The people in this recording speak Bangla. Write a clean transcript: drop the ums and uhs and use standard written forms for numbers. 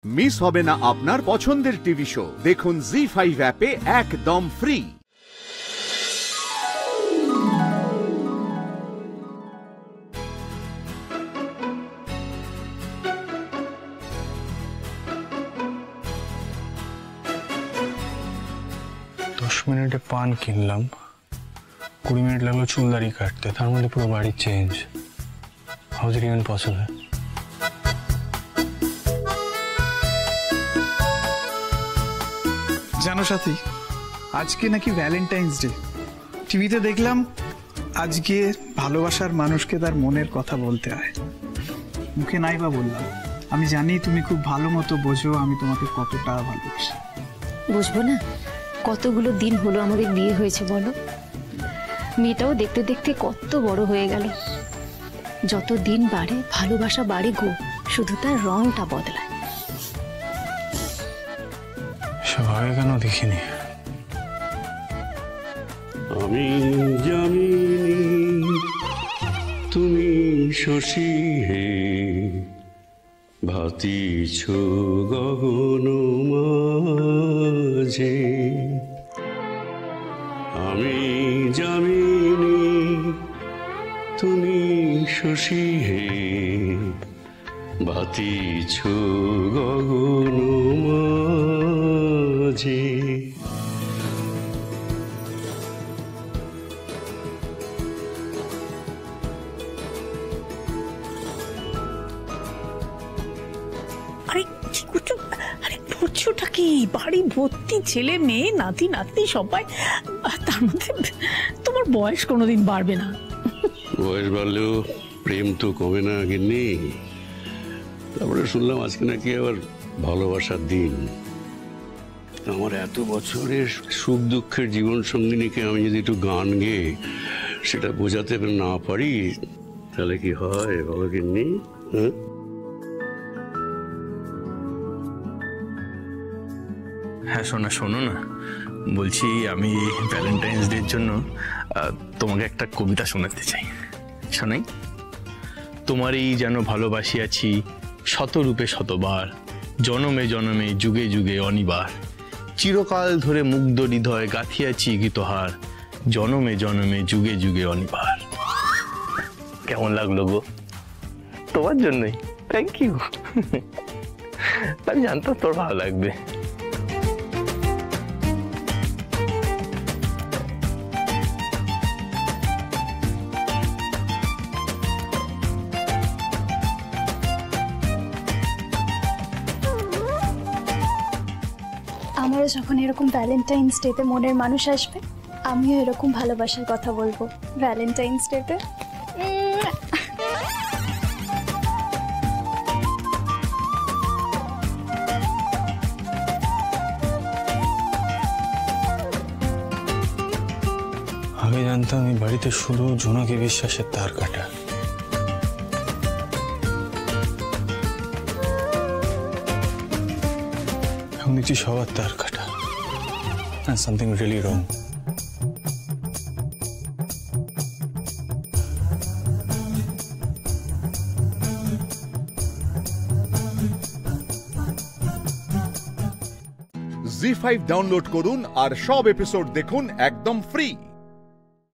মিস হবে না আপনার পছন্দের টিভি শো। দেখুন জি5 অ্যাপে একদম ফ্রি। মিনিটে পান কিনলাম, 20 মিনিট লাগলো চুলদারি কাটতে, তার মধ্যে পুরো বাড়ি change. How is it even possible? জানো সাথী, আজকে নাকি ভ্যালেন্টাইন্স ডে। টিভিতে দেখলাম আজকে ভালোবাসার মানুষকে তার মনের কথা বলতে হয়। মুখে নাই বা বললাম, আমি জানি তুমি খুব ভালো মতো বোঝো আমি তোমাকে কতটা ভালোবাসি। বুঝবো না? কতগুলো দিন হলো আমাদের বিয়ে হয়েছে বলো। মেয়েটাও দেখতে দেখতে কত বড় হয়ে গেল। যত দিন বাড়ে ভালোবাসা বাড়ে গো, শুধু তার রংটা বদলায়। সবাই কেন দেখিনি? আমি জানি তুমি শশী হে, ভাতিছ গগন মাঝে। আমি জানি তুমি শশী হে, ভাতিছ গগন মাঝে। বাড়ি ভর্তি ছেলে মেয়ে, নাতি নাতনি সবাই, তার মধ্যে তোমার বয়স কোনোদিন বাড়বে না। বয়স বাড়লেও প্রেম তো কমে না গিন্নি। তারপরে শুনলাম আজকে নাকি আবার ভালোবাসার দিন। আমার এত বছরের সুখ দুঃখের জীবন সঙ্গিনীকে আমি যদি একটু গান গেয়ে সেটা বোঝাতে না পারি তাহলে কি হয় বাবা গিন্নি? হ্যাঁ, হ্যাঁ শোনা, শোনো না, বলছি আমি ভ্যালেন্টাইন্স ডের জন্য তোমাকে একটা কবিতা শোনাতে চাই। শোনাই? তোমারই যেন ভালোবাসিয়াছি শতরূপে শতবার, জনমে জনমে যুগে যুগে অনিবার, চিরকাল ধরে মুগ্ধ হৃদয় গাঁথিয়াছি গীতহার, জনমে জনমে যুগে যুগে অনিবার। কেমন লাগলো গো? তোমার জন্যই। Thank you. আমি জানতাম তোর ভালো লাগবে। আমারও যখন এরকম ভ্যালেন্টাইন্স ডেতে মনের মানুষ আসবে, আমিও এরকম ভালোবাসার কথা বলবো ভ্যালেন্টাইন্স ডেতে। আমি জানতাম এই বাড়িতে শুধু জোনাকি বিশ্বাসের তার কাটা। এখন দেখছি সবার তার কাটা। সামথিং রিয়েলি রং। জি5 ডাউনলোড করুন আর সব এপিসোড দেখুন একদম ফ্রি।